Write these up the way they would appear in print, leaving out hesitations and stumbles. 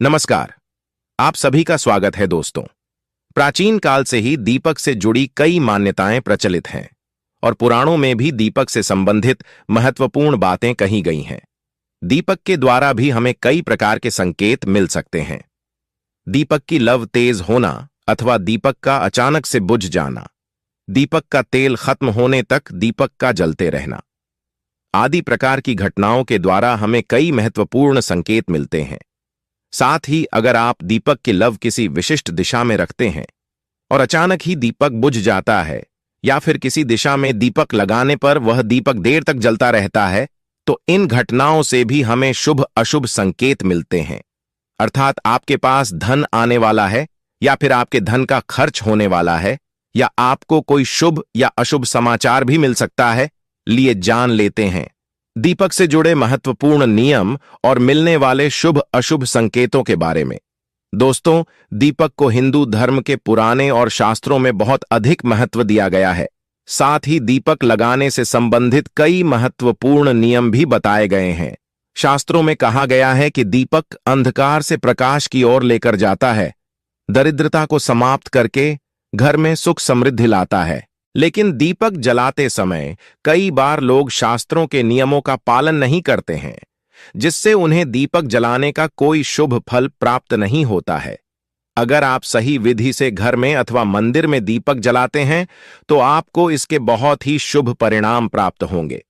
नमस्कार। आप सभी का स्वागत है दोस्तों। प्राचीन काल से ही दीपक से जुड़ी कई मान्यताएं प्रचलित हैं और पुराणों में भी दीपक से संबंधित महत्वपूर्ण बातें कही गई हैं। दीपक के द्वारा भी हमें कई प्रकार के संकेत मिल सकते हैं। दीपक की लव तेज होना अथवा दीपक का अचानक से बुझ जाना, दीपक का तेल खत्म होने तक दीपक का जलते रहना आदि प्रकार की घटनाओं के द्वारा हमें कई महत्वपूर्ण संकेत मिलते हैं। साथ ही अगर आप दीपक की लव किसी विशिष्ट दिशा में रखते हैं और अचानक ही दीपक बुझ जाता है या फिर किसी दिशा में दीपक लगाने पर वह दीपक देर तक जलता रहता है, तो इन घटनाओं से भी हमें शुभ अशुभ संकेत मिलते हैं। अर्थात आपके पास धन आने वाला है या फिर आपके धन का खर्च होने वाला है या आपको कोई शुभ या अशुभ समाचार भी मिल सकता है। लिए जान लेते हैं दीपक से जुड़े महत्वपूर्ण नियम और मिलने वाले शुभ अशुभ संकेतों के बारे में। दोस्तों, दीपक को हिंदू धर्म के पुराने और शास्त्रों में बहुत अधिक महत्व दिया गया है। साथ ही दीपक लगाने से संबंधित कई महत्वपूर्ण नियम भी बताए गए हैं। शास्त्रों में कहा गया है कि दीपक अंधकार से प्रकाश की ओर लेकर जाता है, दरिद्रता को समाप्त करके घर में सुख समृद्धि लाता है। लेकिन दीपक जलाते समय कई बार लोग शास्त्रों के नियमों का पालन नहीं करते हैं, जिससे उन्हें दीपक जलाने का कोई शुभ फल प्राप्त नहीं होता है। अगर आप सही विधि से घर में अथवा मंदिर में दीपक जलाते हैं तो आपको इसके बहुत ही शुभ परिणाम प्राप्त होंगे।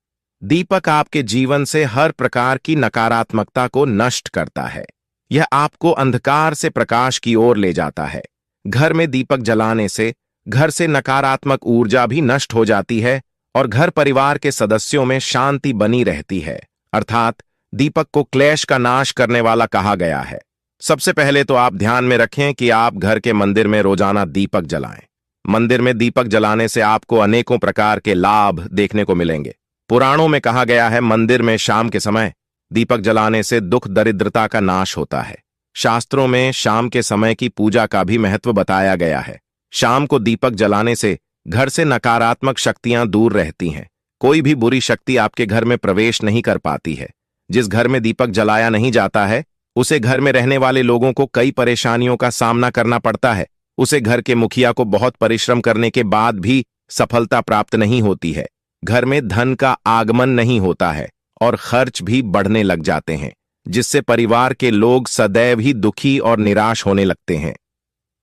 दीपक आपके जीवन से हर प्रकार की नकारात्मकता को नष्ट करता है। यह आपको अंधकार से प्रकाश की ओर ले जाता है। घर में दीपक जलाने से घर से नकारात्मक ऊर्जा भी नष्ट हो जाती है और घर परिवार के सदस्यों में शांति बनी रहती है। अर्थात दीपक को क्लेश का नाश करने वाला कहा गया है। सबसे पहले तो आप ध्यान में रखें कि आप घर के मंदिर में रोजाना दीपक जलाएं। मंदिर में दीपक जलाने से आपको अनेकों प्रकार के लाभ देखने को मिलेंगे। पुराणों में कहा गया है मंदिर में शाम के समय दीपक जलाने से दुख दरिद्रता का नाश होता है। शास्त्रों में शाम के समय की पूजा का भी महत्व बताया गया है। शाम को दीपक जलाने से घर से नकारात्मक शक्तियां दूर रहती हैं। कोई भी बुरी शक्ति आपके घर में प्रवेश नहीं कर पाती है। जिस घर में दीपक जलाया नहीं जाता है उसे घर में रहने वाले लोगों को कई परेशानियों का सामना करना पड़ता है। उसे घर के मुखिया को बहुत परिश्रम करने के बाद भी सफलता प्राप्त नहीं होती है। घर में धन का आगमन नहीं होता है और खर्च भी बढ़ने लग जाते हैं, जिससे परिवार के लोग सदैव ही दुखी और निराश होने लगते हैं।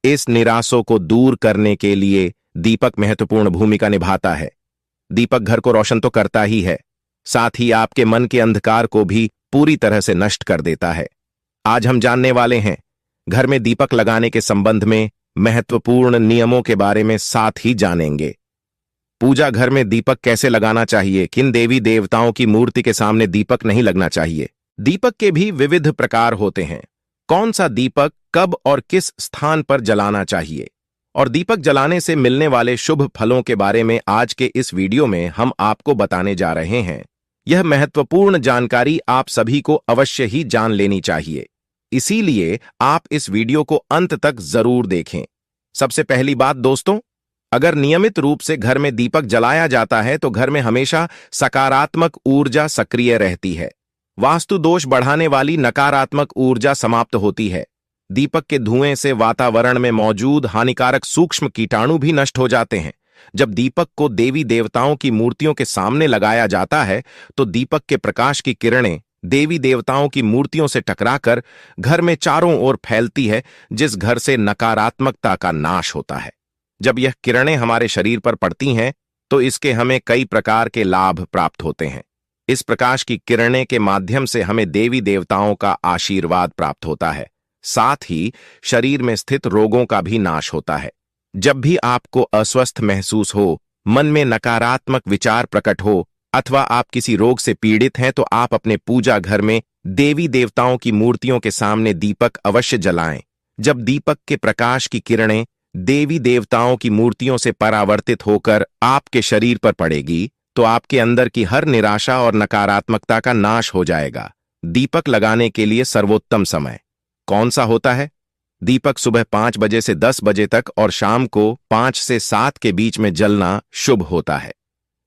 इस निराशों को दूर करने के लिए दीपक महत्वपूर्ण भूमिका निभाता है। दीपक घर को रोशन तो करता ही है, साथ ही आपके मन के अंधकार को भी पूरी तरह से नष्ट कर देता है। आज हम जानने वाले हैं घर में दीपक लगाने के संबंध में महत्वपूर्ण नियमों के बारे में, साथ ही जानेंगे पूजा घर में दीपक कैसे लगाना चाहिए, किन देवी देवताओं की मूर्ति के सामने दीपक नहीं लगना चाहिए। दीपक के भी विविध प्रकार होते हैं। कौन सा दीपक कब और किस स्थान पर जलाना चाहिए और दीपक जलाने से मिलने वाले शुभ फलों के बारे में आज के इस वीडियो में हम आपको बताने जा रहे हैं। यह महत्वपूर्ण जानकारी आप सभी को अवश्य ही जान लेनी चाहिए, इसीलिए आप इस वीडियो को अंत तक जरूर देखें। सबसे पहली बात दोस्तों, अगर नियमित रूप से घर में दीपक जलाया जाता है तो घर में हमेशा सकारात्मक ऊर्जा सक्रिय रहती है। वास्तु दोष बढ़ाने वाली नकारात्मक ऊर्जा समाप्त होती है। दीपक के धुएं से वातावरण में मौजूद हानिकारक सूक्ष्म कीटाणु भी नष्ट हो जाते हैं। जब दीपक को देवी देवताओं की मूर्तियों के सामने लगाया जाता है तो दीपक के प्रकाश की किरणें देवी देवताओं की मूर्तियों से टकराकर घर में चारों ओर फैलती है, जिस घर से नकारात्मकता का नाश होता है। जब यह किरणें हमारे शरीर पर पड़ती हैं तो इसके हमें कई प्रकार के लाभ प्राप्त होते हैं। इस प्रकाश की किरणें के माध्यम से हमें देवी देवताओं का आशीर्वाद प्राप्त होता है। साथ ही शरीर में स्थित रोगों का भी नाश होता है। जब भी आपको अस्वस्थ महसूस हो, मन में नकारात्मक विचार प्रकट हो अथवा आप किसी रोग से पीड़ित हैं तो आप अपने पूजा घर में देवी देवताओं की मूर्तियों के सामने दीपक अवश्य जलाएं। जब दीपक के प्रकाश की किरणें देवी देवताओं की मूर्तियों से परावर्तित होकर आपके शरीर पर पड़ेगी तो आपके अंदर की हर निराशा और नकारात्मकता का नाश हो जाएगा। दीपक लगाने के लिए सर्वोत्तम समय कौन सा होता है? दीपक सुबह 5 बजे से 10 बजे तक और शाम को 5 से 7 के बीच में जलना शुभ होता है।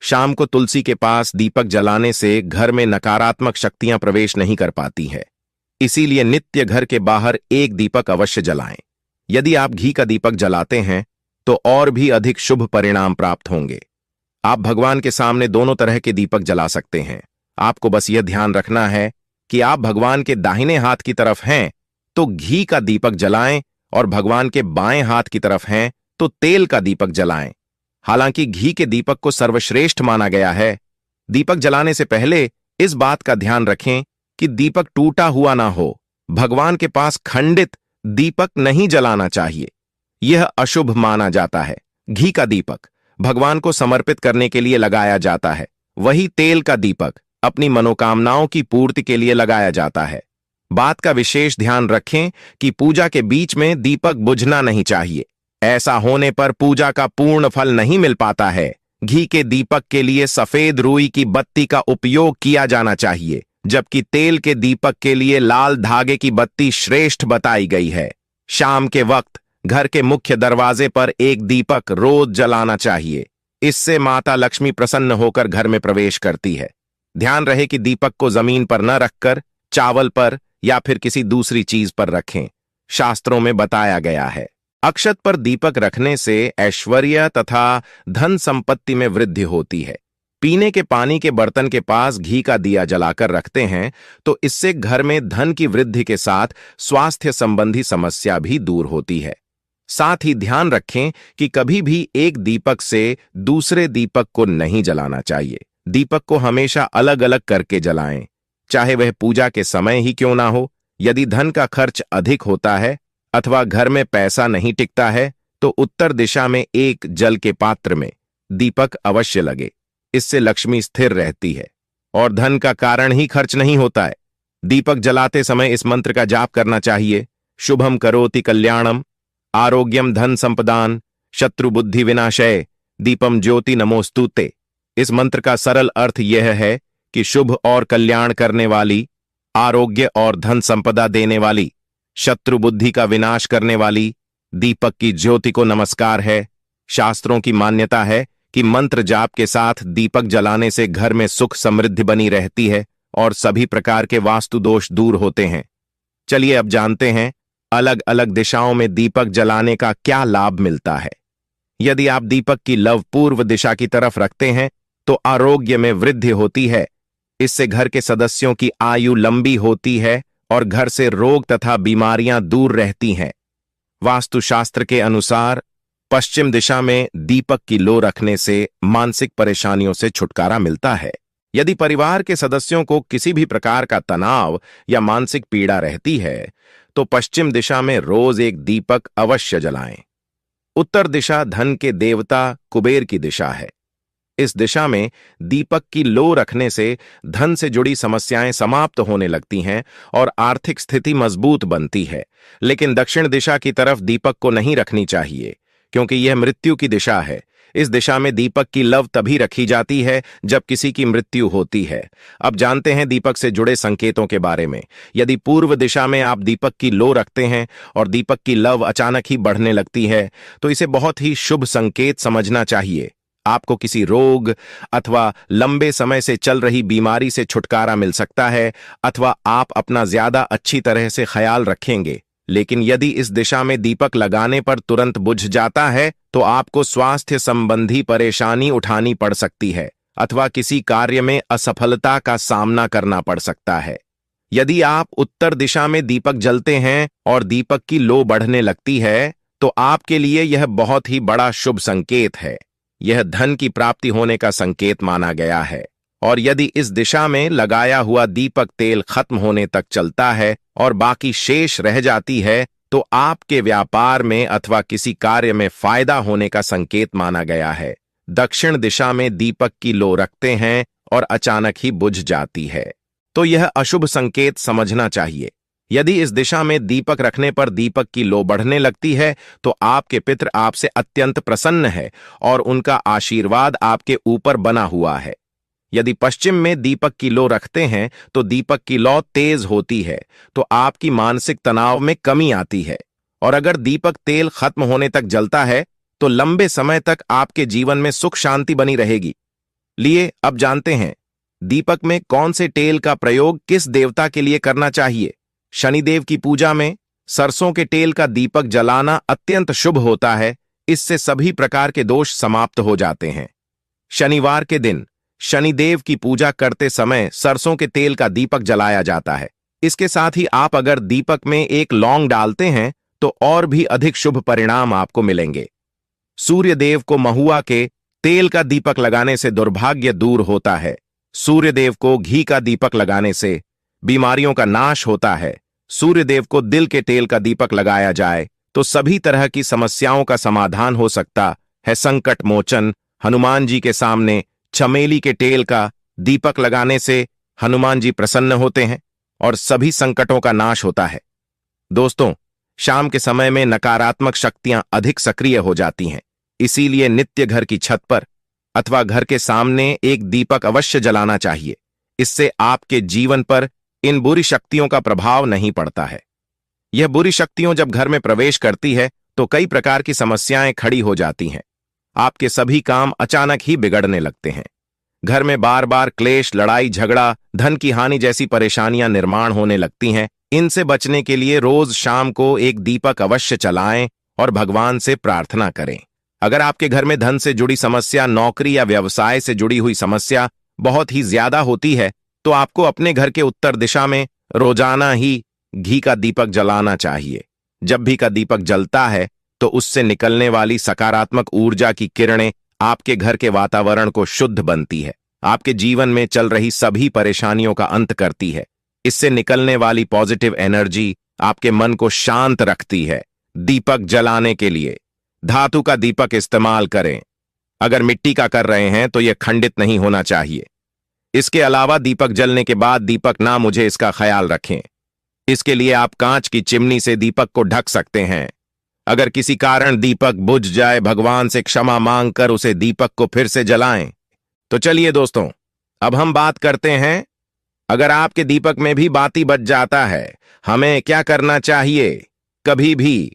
शाम को तुलसी के पास दीपक जलाने से घर में नकारात्मक शक्तियां प्रवेश नहीं कर पाती है। इसीलिए नित्य घर के बाहर एक दीपक अवश्य जलाएं। यदि आप घी का दीपक जलाते हैं तो और भी अधिक शुभ परिणाम प्राप्त होंगे। आप भगवान के सामने दोनों तरह के दीपक जला सकते हैं। आपको बस यह ध्यान रखना है कि आप भगवान के दाहिने हाथ की तरफ हैं तो घी का दीपक जलाएं और भगवान के बाएं हाथ की तरफ हैं तो तेल का दीपक जलाएं। हालांकि घी के दीपक को सर्वश्रेष्ठ माना गया है। दीपक जलाने से पहले इस बात का ध्यान रखें कि दीपक टूटा हुआ ना हो। भगवान के पास खंडित दीपक नहीं जलाना चाहिए, यह अशुभ माना जाता है। घी का दीपक भगवान को समर्पित करने के लिए लगाया जाता है, वही तेल का दीपक अपनी मनोकामनाओं की पूर्ति के लिए लगाया जाता है। बात का विशेष ध्यान रखें कि पूजा के बीच में दीपक बुझना नहीं चाहिए। ऐसा होने पर पूजा का पूर्ण फल नहीं मिल पाता है। घी के दीपक के लिए सफेद रुई की बत्ती का उपयोग किया जाना चाहिए, जबकि तेल के दीपक के लिए लाल धागे की बत्ती श्रेष्ठ बताई गई है। शाम के वक्त घर के मुख्य दरवाजे पर एक दीपक रोज जलाना चाहिए। इससे माता लक्ष्मी प्रसन्न होकर घर में प्रवेश करती है। ध्यान रहे कि दीपक को जमीन पर न रखकर चावल पर या फिर किसी दूसरी चीज पर रखें। शास्त्रों में बताया गया है, अक्षत पर दीपक रखने से ऐश्वर्य तथा धन संपत्ति में वृद्धि होती है। पीने के पानी के बर्तन के पास घी का दिया जलाकर रखते हैं तो इससे घर में धन की वृद्धि के साथ स्वास्थ्य संबंधी समस्या भी दूर होती है। साथ ही ध्यान रखें कि कभी भी एक दीपक से दूसरे दीपक को नहीं जलाना चाहिए। दीपक को हमेशा अलग अलग करके जलाएं, चाहे वह पूजा के समय ही क्यों ना हो। यदि धन का खर्च अधिक होता है अथवा घर में पैसा नहीं टिकता है तो उत्तर दिशा में एक जल के पात्र में दीपक अवश्य लगे। इससे लक्ष्मी स्थिर रहती है और धन का कारण ही खर्च नहीं होता है। दीपक जलाते समय इस मंत्र का जाप करना चाहिए, शुभम करोति कल्याणम, आरोग्यम धन संपदान, शत्रु बुद्धि विनाशय, दीपम ज्योति नमोस्तुते। इस मंत्र का सरल अर्थ यह है कि शुभ और कल्याण करने वाली, आरोग्य और धन संपदा देने वाली, शत्रु बुद्धि का विनाश करने वाली दीपक की ज्योति को नमस्कार है। शास्त्रों की मान्यता है कि मंत्र जाप के साथ दीपक जलाने से घर में सुख समृद्धि बनी रहती है और सभी प्रकार के वास्तु दोष दूर होते हैं। चलिए अब जानते हैं अलग अलग दिशाओं में दीपक जलाने का क्या लाभ मिलता है। यदि आप दीपक की लौ पूर्व दिशा की तरफ रखते हैं तो आरोग्य में वृद्धि होती है। इससे घर के सदस्यों की आयु लंबी होती है और घर से रोग तथा बीमारियां दूर रहती हैं। वास्तुशास्त्र के अनुसार पश्चिम दिशा में दीपक की लौ रखने से मानसिक परेशानियों से छुटकारा मिलता है। यदि परिवार के सदस्यों को किसी भी प्रकार का तनाव या मानसिक पीड़ा रहती है तो पश्चिम दिशा में रोज एक दीपक अवश्य जलाएं। उत्तर दिशा धन के देवता कुबेर की दिशा है। इस दिशा में दीपक की लौ रखने से धन से जुड़ी समस्याएं समाप्त होने लगती हैं और आर्थिक स्थिति मजबूत बनती है। लेकिन दक्षिण दिशा की तरफ दीपक को नहीं रखनी चाहिए क्योंकि यह मृत्यु की दिशा है। इस दिशा में दीपक की लौ तभी रखी जाती है जब किसी की मृत्यु होती है। अब जानते हैं दीपक से जुड़े संकेतों के बारे में। यदि पूर्व दिशा में आप दीपक की लौ रखते हैं और दीपक की लौ अचानक ही बढ़ने लगती है तो इसे बहुत ही शुभ संकेत समझना चाहिए। आपको किसी रोग अथवा लंबे समय से चल रही बीमारी से छुटकारा मिल सकता है अथवा आप अपना ज्यादा अच्छी तरह से ख्याल रखेंगे। लेकिन यदि इस दिशा में दीपक लगाने पर तुरंत बुझ जाता है तो आपको स्वास्थ्य संबंधी परेशानी उठानी पड़ सकती है अथवा किसी कार्य में असफलता का सामना करना पड़ सकता है। यदि आप उत्तर दिशा में दीपक जलते हैं और दीपक की लौ बढ़ने लगती है तो आपके लिए यह बहुत ही बड़ा शुभ संकेत है। यह धन की प्राप्ति होने का संकेत माना गया है। और यदि इस दिशा में लगाया हुआ दीपक तेल खत्म होने तक चलता है और बाकी शेष रह जाती है तो आपके व्यापार में अथवा किसी कार्य में फायदा होने का संकेत माना गया है। दक्षिण दिशा में दीपक की लौ रखते हैं और अचानक ही बुझ जाती है तो यह अशुभ संकेत समझना चाहिए। यदि इस दिशा में दीपक रखने पर दीपक की लौ बढ़ने लगती है तो आपके पितृ आपसे अत्यंत प्रसन्न है और उनका आशीर्वाद आपके ऊपर बना हुआ है। यदि पश्चिम में दीपक की लौ रखते हैं तो दीपक की लौ तेज होती है तो आपकी मानसिक तनाव में कमी आती है। और अगर दीपक तेल खत्म होने तक जलता है तो लंबे समय तक आपके जीवन में सुख शांति बनी रहेगी। लिए अब जानते हैं दीपक में कौन से तेल का प्रयोग किस देवता के लिए करना चाहिए। शनिदेव की पूजा में सरसों के तेल का दीपक जलाना अत्यंत शुभ होता है। इससे सभी प्रकार के दोष समाप्त हो जाते हैं। शनिवार के दिन शनिदेव की पूजा करते समय सरसों के तेल का दीपक जलाया जाता है। इसके साथ ही आप अगर दीपक में एक लौंग डालते हैं तो और भी अधिक शुभ परिणाम आपको मिलेंगे। सूर्यदेव को महुआ के तेल का दीपक लगाने से दुर्भाग्य दूर होता है। सूर्यदेव को घी का दीपक लगाने से बीमारियों का नाश होता है। सूर्यदेव को दिल के तेल का दीपक लगाया जाए तो सभी तरह की समस्याओं का समाधान हो सकता है। संकट मोचन हनुमान जी के सामने चमेली के तेल का दीपक लगाने से हनुमान जी प्रसन्न होते हैं और सभी संकटों का नाश होता है। दोस्तों, शाम के समय में नकारात्मक शक्तियां अधिक सक्रिय हो जाती हैं। इसीलिए नित्य घर की छत पर अथवा घर के सामने एक दीपक अवश्य जलाना चाहिए। इससे आपके जीवन पर इन बुरी शक्तियों का प्रभाव नहीं पड़ता है। यह बुरी शक्तियों जब घर में प्रवेश करती है तो कई प्रकार की समस्याएं खड़ी हो जाती हैं। आपके सभी काम अचानक ही बिगड़ने लगते हैं। घर में बार बार क्लेश, लड़ाई झगड़ा, धन की हानि जैसी परेशानियां निर्माण होने लगती हैं। इनसे बचने के लिए रोज शाम को एक दीपक अवश्य जलाएं और भगवान से प्रार्थना करें। अगर आपके घर में धन से जुड़ी समस्या, नौकरी या व्यवसाय से जुड़ी हुई समस्या बहुत ही ज्यादा होती है तो आपको अपने घर के उत्तर दिशा में रोजाना ही घी का दीपक जलाना चाहिए। जब भी का दीपक जलता है तो उससे निकलने वाली सकारात्मक ऊर्जा की किरणें आपके घर के वातावरण को शुद्ध बनती है, आपके जीवन में चल रही सभी परेशानियों का अंत करती है। इससे निकलने वाली पॉजिटिव एनर्जी आपके मन को शांत रखती है। दीपक जलाने के लिए धातु का दीपक इस्तेमाल करें। अगर मिट्टी का कर रहे हैं तो यह खंडित नहीं होना चाहिए। इसके अलावा दीपक जलने के बाद दीपक ना मुझे इसका ख्याल रखें। इसके लिए आप कांच की चिमनी से दीपक को ढक सकते हैं। अगर किसी कारण दीपक बुझ जाए, भगवान से क्षमा मांगकर उसे दीपक को फिर से जलाएं। तो चलिए दोस्तों, अब हम बात करते हैं, अगर आपके दीपक में भी बाती बच जाता है, हमें क्या करना चाहिए। कभी भी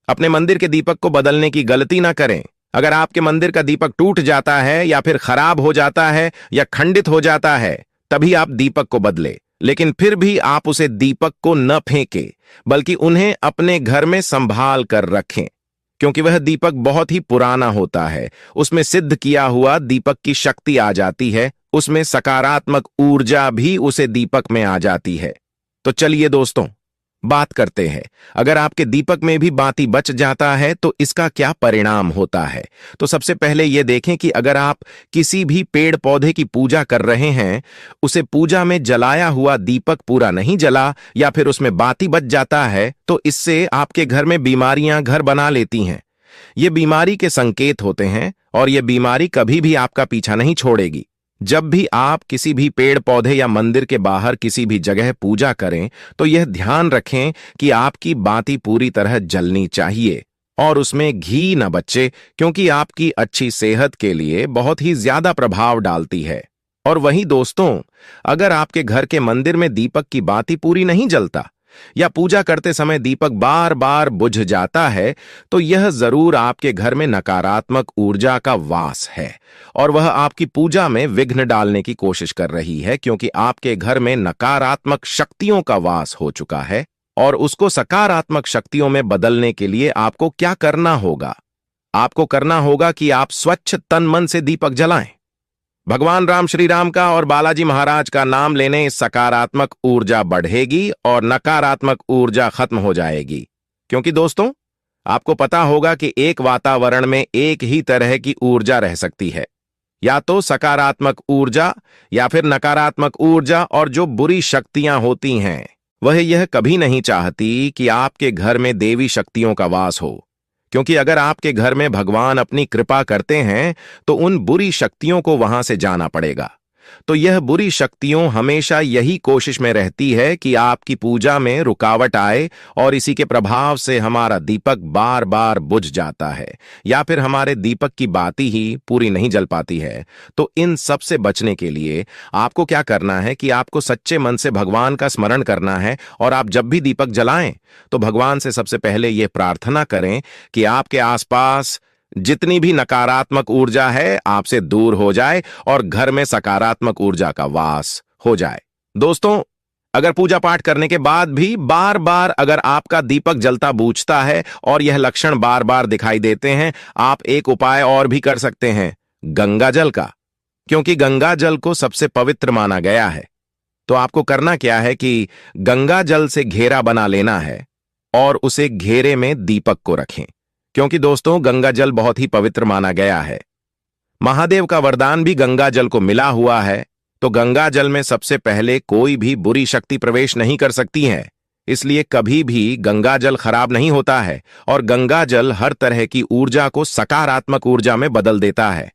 अपने मंदिर के दीपक को बदलने की गलती ना करें। अगर आपके मंदिर का दीपक टूट जाता है या फिर खराब हो जाता है या खंडित हो जाता है तभी आप दीपक को बदले, लेकिन फिर भी आप उसे दीपक को न फेंकें, बल्कि उन्हें अपने घर में संभाल कर रखें, क्योंकि वह दीपक बहुत ही पुराना होता है। उसमें सिद्ध किया हुआ दीपक की शक्ति आ जाती है, उसमें सकारात्मक ऊर्जा भी उसे दीपक में आ जाती है। तो चलिए दोस्तों, बात करते हैं, अगर आपके दीपक में भी बाती बच जाता है तो इसका क्या परिणाम होता है। तो सबसे पहले यह देखें कि अगर आप किसी भी पेड़ पौधे की पूजा कर रहे हैं, उसे पूजा में जलाया हुआ दीपक पूरा नहीं जला या फिर उसमें बाती बच जाता है तो इससे आपके घर में बीमारियां घर बना लेती हैं। ये बीमारी के संकेत होते हैं और यह बीमारी कभी भी आपका पीछा नहीं छोड़ेगी। जब भी आप किसी भी पेड़ पौधे या मंदिर के बाहर किसी भी जगह पूजा करें तो यह ध्यान रखें कि आपकी बाती पूरी तरह जलनी चाहिए और उसमें घी न बचे, क्योंकि आपकी अच्छी सेहत के लिए बहुत ही ज्यादा प्रभाव डालती है। और वहीं दोस्तों, अगर आपके घर के मंदिर में दीपक की बाती पूरी नहीं जलता या पूजा करते समय दीपक बार बार बुझ जाता है तो यह जरूर आपके घर में नकारात्मक ऊर्जा का वास है और वह आपकी पूजा में विघ्न डालने की कोशिश कर रही है, क्योंकि आपके घर में नकारात्मक शक्तियों का वास हो चुका है। और उसको सकारात्मक शक्तियों में बदलने के लिए आपको क्या करना होगा? आपको करना होगा कि आप स्वच्छ तन मन से दीपक जलाएं। भगवान राम, श्री राम का और बालाजी महाराज का नाम लेने सकारात्मक ऊर्जा बढ़ेगी और नकारात्मक ऊर्जा खत्म हो जाएगी। क्योंकि दोस्तों, आपको पता होगा कि एक वातावरण में एक ही तरह की ऊर्जा रह सकती है, या तो सकारात्मक ऊर्जा या फिर नकारात्मक ऊर्जा। और जो बुरी शक्तियां होती हैं वह यह कभी नहीं चाहती कि आपके घर में देवी शक्तियों का वास हो, क्योंकि अगर आपके घर में भगवान अपनी कृपा करते हैं तो उन बुरी शक्तियों को वहां से जाना पड़ेगा। तो यह बुरी शक्तियों हमेशा यही कोशिश में रहती है कि आपकी पूजा में रुकावट आए और इसी के प्रभाव से हमारा दीपक बार बार बुझ जाता है या फिर हमारे दीपक की बाती ही पूरी नहीं जल पाती है। तो इन सब से बचने के लिए आपको क्या करना है कि आपको सच्चे मन से भगवान का स्मरण करना है और आप जब भी दीपक जलाएं तो भगवान से सबसे पहले यह प्रार्थना करें कि आपके आसपास जितनी भी नकारात्मक ऊर्जा है आपसे दूर हो जाए और घर में सकारात्मक ऊर्जा का वास हो जाए। दोस्तों, अगर पूजा पाठ करने के बाद भी बार बार अगर आपका दीपक जलता बूझता है और यह लक्षण बार बार दिखाई देते हैं, आप एक उपाय और भी कर सकते हैं, गंगा जल का। क्योंकि गंगा जल को सबसे पवित्र माना गया है, तो आपको करना क्या है कि गंगा जल से घेरा बना लेना है और उसे घेरे में दीपक को रखें। क्योंकि दोस्तों, गंगा जल बहुत ही पवित्र माना गया है। महादेव का वरदान भी गंगा जल को मिला हुआ है, तो गंगा जल में सबसे पहले कोई भी बुरी शक्ति प्रवेश नहीं कर सकती है। इसलिए कभी भी गंगा जल खराब नहीं होता है और गंगा जल हर तरह की ऊर्जा को सकारात्मक ऊर्जा में बदल देता है।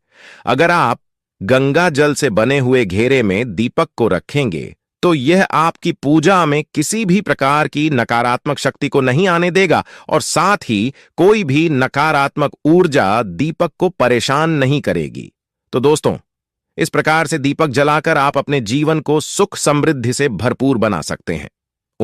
अगर आप गंगा जल से बने हुए घेरे में दीपक को रखेंगे तो यह आपकी पूजा में किसी भी प्रकार की नकारात्मक शक्ति को नहीं आने देगा और साथ ही कोई भी नकारात्मक ऊर्जा दीपक को परेशान नहीं करेगी। तो दोस्तों, इस प्रकार से दीपक जलाकर आप अपने जीवन को सुख समृद्धि से भरपूर बना सकते हैं।